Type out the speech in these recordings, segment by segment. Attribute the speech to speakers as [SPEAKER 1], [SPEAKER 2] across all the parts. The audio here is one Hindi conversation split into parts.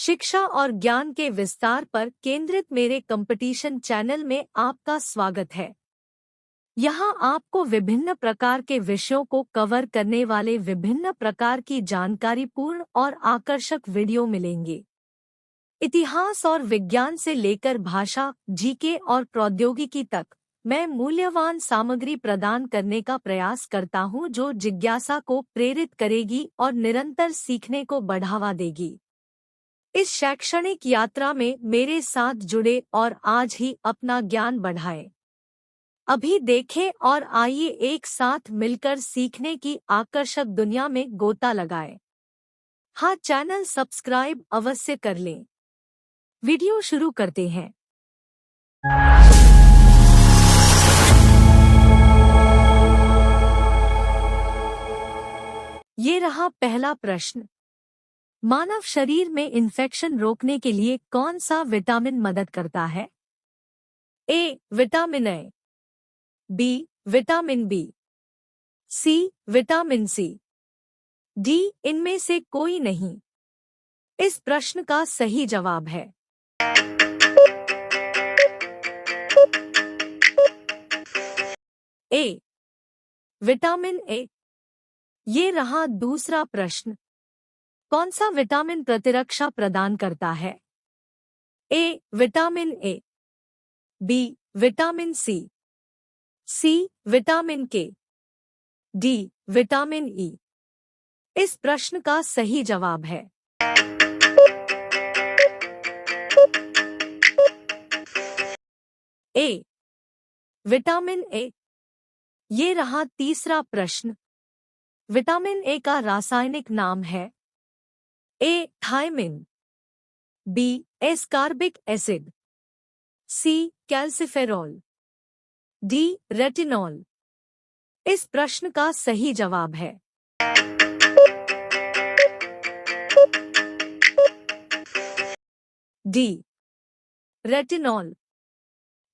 [SPEAKER 1] शिक्षा और ज्ञान के विस्तार पर केंद्रित मेरे कंपटीशन चैनल में आपका स्वागत है। यहाँ आपको विभिन्न प्रकार के विषयों को कवर करने वाले विभिन्न प्रकार की जानकारीपूर्ण और आकर्षक वीडियो मिलेंगे। इतिहास और विज्ञान से लेकर भाषा, जीके और प्रौद्योगिकी तक मैं मूल्यवान सामग्री प्रदान करने का प्रयास करता हूँ जो जिज्ञासा को प्रेरित करेगी और निरंतर सीखने को बढ़ावा देगी। इस शैक्षणिक यात्रा में मेरे साथ जुड़े और आज ही अपना ज्ञान बढ़ाएं। अभी देखें और आइए एक साथ मिलकर सीखने की आकर्षक दुनिया में गोता लगाएं। हाँ, चैनल सब्सक्राइब अवश्य कर लें। वीडियो शुरू करते हैं। ये रहा पहला प्रश्न। मानव शरीर में इन्फेक्शन रोकने के लिए कौन सा विटामिन मदद करता है? A. Vitamin A, B. Vitamin B, C. Vitamin C, D. इनमें से कोई नहीं। इस प्रश्न का सही जवाब है ए. विटामिन ए। ये रहा दूसरा प्रश्न। कौन सा विटामिन प्रतिरक्षा प्रदान करता है? A. Vitamin A, B. Vitamin C, C. Vitamin K, D. Vitamin E. इस प्रश्न का सही जवाब है ए. विटामिन ए। ये रहा तीसरा प्रश्न। विटामिन ए का रासायनिक नाम है? A. Thiamine, B. Ascorbic acid, C. Calciferol, D. Retinol. इस प्रश्न का सही जवाब है डी. रेटिनॉल।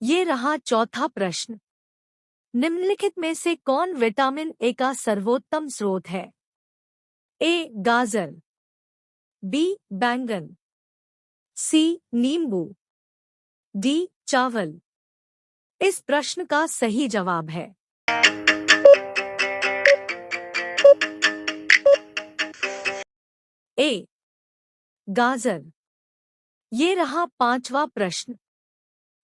[SPEAKER 1] ये रहा चौथा प्रश्न। निम्नलिखित में से कौन विटामिन ए का सर्वोत्तम स्रोत है? ए. गाजर, बी. बैंगन, सी. नींबू, डी. चावल। इस प्रश्न का सही जवाब है ए. गाजर। ये रहा पांचवा प्रश्न।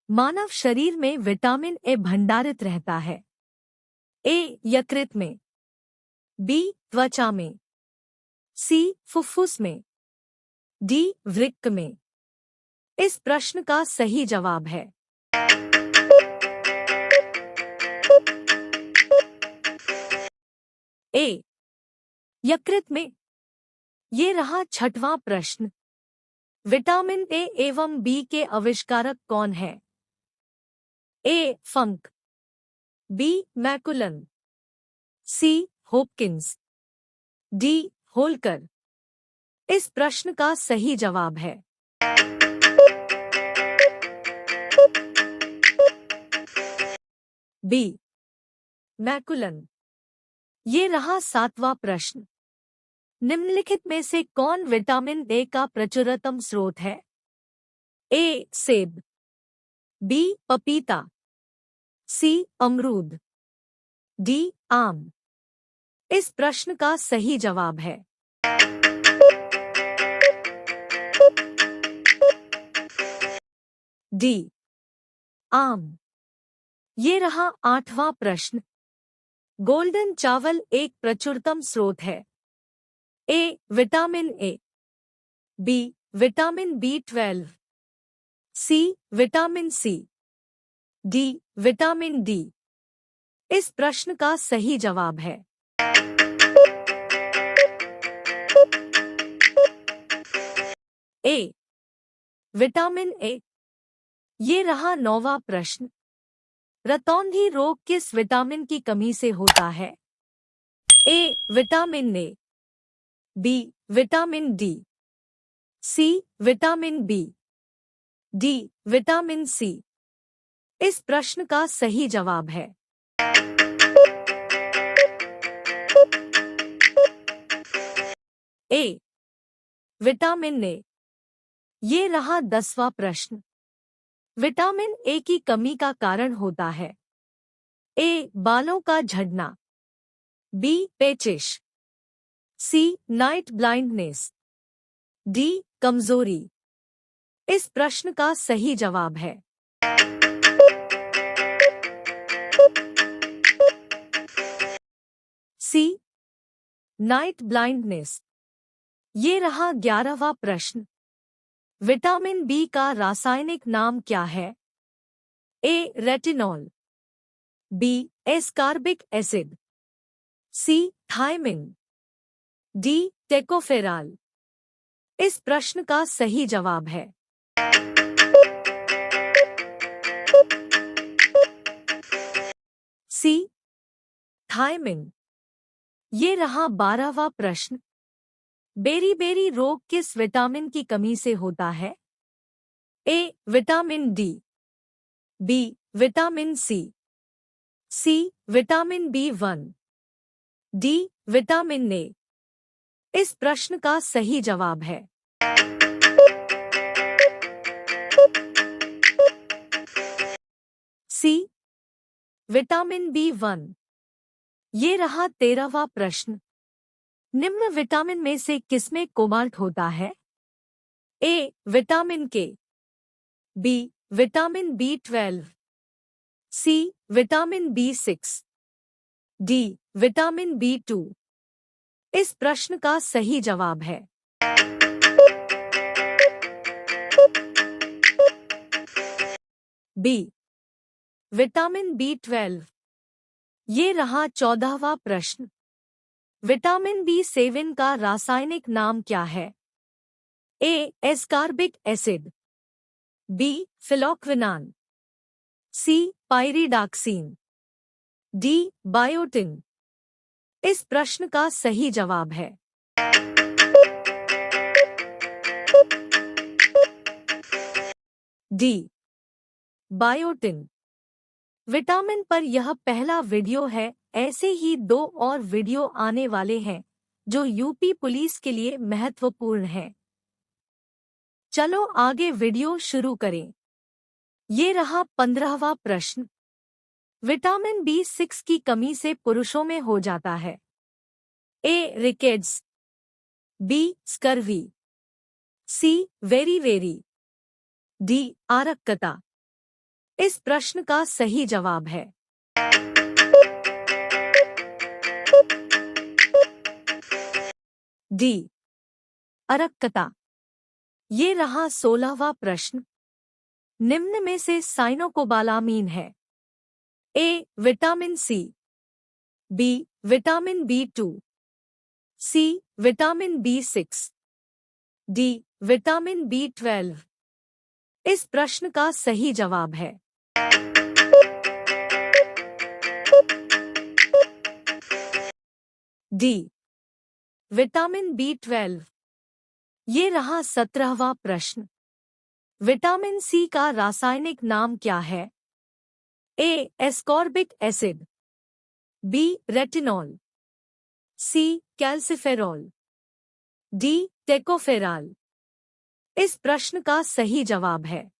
[SPEAKER 1] मानव शरीर में विटामिन ए भंडारित रहता है? ए. यकृत में, बी. त्वचा में, सी. फुफ्फुस में, डी. वृक्क में। इस प्रश्न का सही जवाब है ए. यकृत में। ये रहा छठवां प्रश्न। विटामिन ए एवं बी के आविष्कारक कौन है? A. Funk, B. McCollum, C. Hopkins, D. Holkar. इस प्रश्न का सही जवाब है बी. मैकुलन। ये रहा सातवां प्रश्न। निम्नलिखित में से कौन विटामिन ए का प्रचुरतम स्रोत है? ए. सेब, बी. पपीता, सी. अमरूद, डी. आम। इस प्रश्न का सही जवाब है डी. आम। ये रहा आठवां प्रश्न। गोल्डन चावल एक प्रचुरतम स्रोत है? A. Vitamin A, B. Vitamin B12, C. Vitamin C, D. Vitamin D. इस प्रश्न का सही जवाब है ए. विटामिन ए। ये रहा नौवां प्रश्न। रतौंधी रोग किस विटामिन की कमी से होता है? A. Vitamin A, B. Vitamin D, C. Vitamin B, D. Vitamin C. इस प्रश्न का सही जवाब है ए. विटामिन ए। ये रहा 10वां प्रश्न। विटामिन ए की कमी का कारण होता है। ए. बालों का झड़ना, बी. पेचिश, सी. Night blindness, D. कमजोरी। इस प्रश्न का सही जवाब है सी. Night blindness. ये रहा 11वां प्रश्न। विटामिन बी का रासायनिक नाम क्या है? A. Retinol, B. Ascorbic acid, C. Thiamine, D. Tocopherol. इस प्रश्न का सही जवाब है सी. थायमिन। ये रहा 12वां प्रश्न। बेरी-बेरी रोग किस विटामिन की कमी से होता है? A. Vitamin D, B. Vitamin C, C. Vitamin B one, D. Vitamin A. इस प्रश्न का सही जवाब है सी. Vitamin B1. ये रहा 13वां प्रश्न। निम्न विटामिन में से किसमें कोबाल्ट होता है? ए. विटामिन के, बी. विटामिन बी12, सी. Vitamin B6, D. विटामिन बी2। इस प्रश्न का सही जवाब है बी. Vitamin B12. ये रहा 14वां प्रश्न। विटामिन बी7 का रासायनिक नाम क्या है? A. Ascorbic acid, B. Phylloquinone, C. Pyridoxine, D. Biotin. इस प्रश्न का सही जवाब है डी. बायोटिन। विटामिन पर यह पहला वीडियो है। ऐसे ही 2 और वीडियो आने वाले हैं जो यूपी पुलिस के लिए महत्वपूर्ण हैं। चलो आगे वीडियो शुरू करें। ये रहा 15वां प्रश्न। विटामिन बी6 की कमी से पुरुषों में हो जाता है। A. Rickets, B. Scurvy, C. वेरी, डी. आरक्कता। इस प्रश्न का सही जवाब है डी. अरक्कता। ये रहा 16वां प्रश्न। निम्न में से साइनोकोबालामीन है? A. Vitamin C, B. Vitamin बी2, C. Vitamin B6, D. Vitamin B12. इस प्रश्न का सही जवाब है डी. Vitamin B12. ये रहा 17वां प्रश्न। विटामिन सी का रासायनिक नाम क्या है? A. Ascorbic acid, B. Retinol, C. Calciferol, D. Tocopherol. इस प्रश्न का सही जवाब है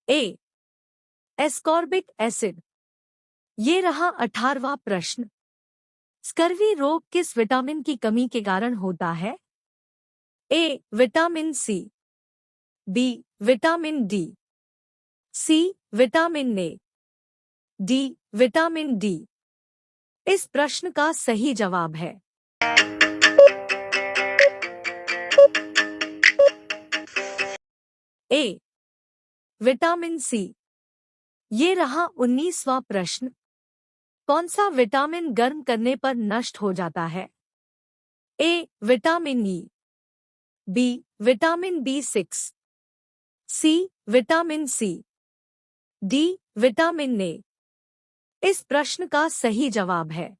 [SPEAKER 1] ए. Ascorbic acid. ये रहा 18वां प्रश्न। स्कर्वी रोग किस विटामिन की कमी के कारण होता है? A. Vitamin C, B. Vitamin D, C. Vitamin A, D. Vitamin D. इस प्रश्न का सही जवाब है ए. विटामिन सी। ये रहा 19वां प्रश्न। कौन सा विटामिन गर्म करने पर नष्ट हो जाता है? A. Vitamin E, B. Vitamin बी6, C. Vitamin C, D. Vitamin A. इस प्रश्न का सही जवाब है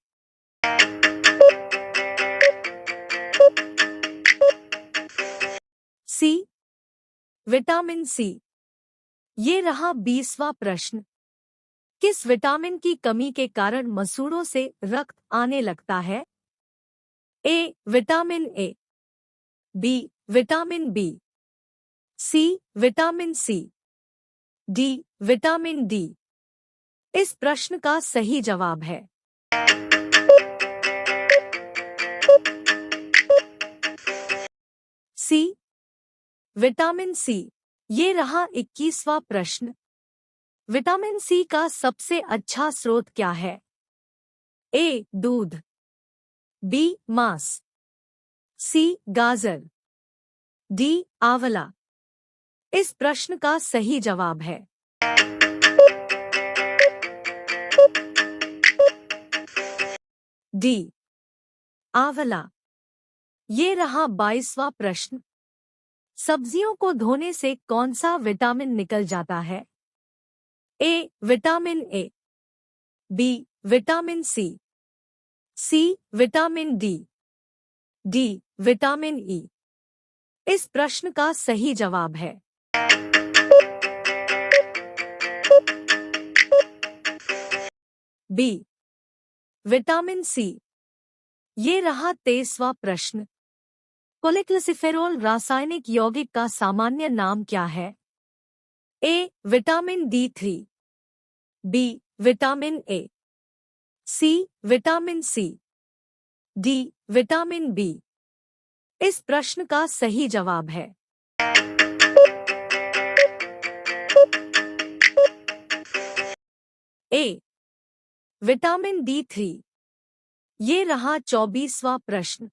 [SPEAKER 1] सी. विटामिन सी। ये रहा 20वां प्रश्न। किस विटामिन की कमी के कारण मसूड़ों से रक्त आने लगता है? A vitamin A, B vitamin B, C vitamin C, D vitamin D. इस प्रश्न का सही जवाब है सी विटामिन सी। ये रहा 21वां प्रश्न। विटामिन सी का सबसे अच्छा स्रोत क्या है? ए दूध, बी मांस, सी गाजर, डी आंवला। इस प्रश्न का सही जवाब है डी आंवला। ये रहा 22वां प्रश्न। सब्जियों को धोने से कौन सा विटामिन निकल जाता है? A vitamin A, B vitamin C, C vitamin D, D vitamin E. इस प्रश्न का सही जवाब है बी विटामिन सी। ये रहा 23वां प्रश्न। कोलेक्सिफेरोल रासायनिक यौगिक का सामान्य नाम क्या है? A vitamin D3, B vitamin A, C vitamin C, D vitamin B. इस प्रश्न का सही जवाब है ए विटामिन D3। ये रहा 24वां प्रश्न।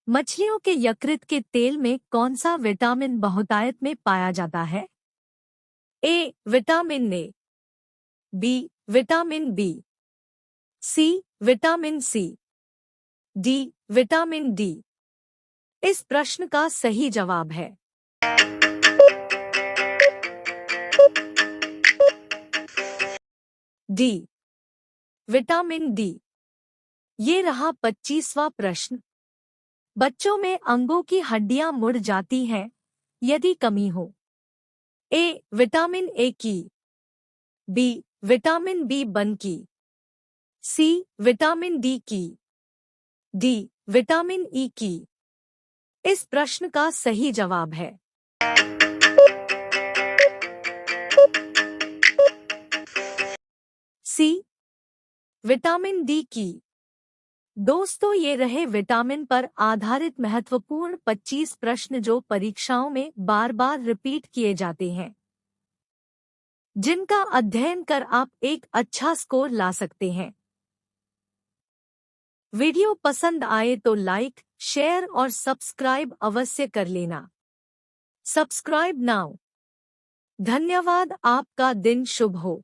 [SPEAKER 1] मछलियों के यकृत के तेल में कौन सा विटामिन बहुतायत में पाया जाता है? A vitamin A, B vitamin B, C vitamin C, D vitamin D. इस प्रश्न का सही जवाब है डी विटामिन डी। ये रहा 25वां प्रश्न। बच्चों में अंगों की हड्डियां मुड़ जाती हैं यदि कमी हो। ए विटामिन ए की, बी विटामिन बी वन की, सी विटामिन डी की, डी विटामिन ई की। इस प्रश्न का सही जवाब है सी विटामिन डी की। दोस्तों, ये रहे विटामिन पर आधारित महत्वपूर्ण 25 प्रश्न जो परीक्षाओं में बार बार रिपीट किए जाते हैं, जिनका अध्ययन कर आप एक अच्छा स्कोर ला सकते हैं। वीडियो पसंद आए तो लाइक, शेयर और सब्सक्राइब अवश्य कर लेना। Subscribe now. धन्यवाद। आपका दिन शुभ हो।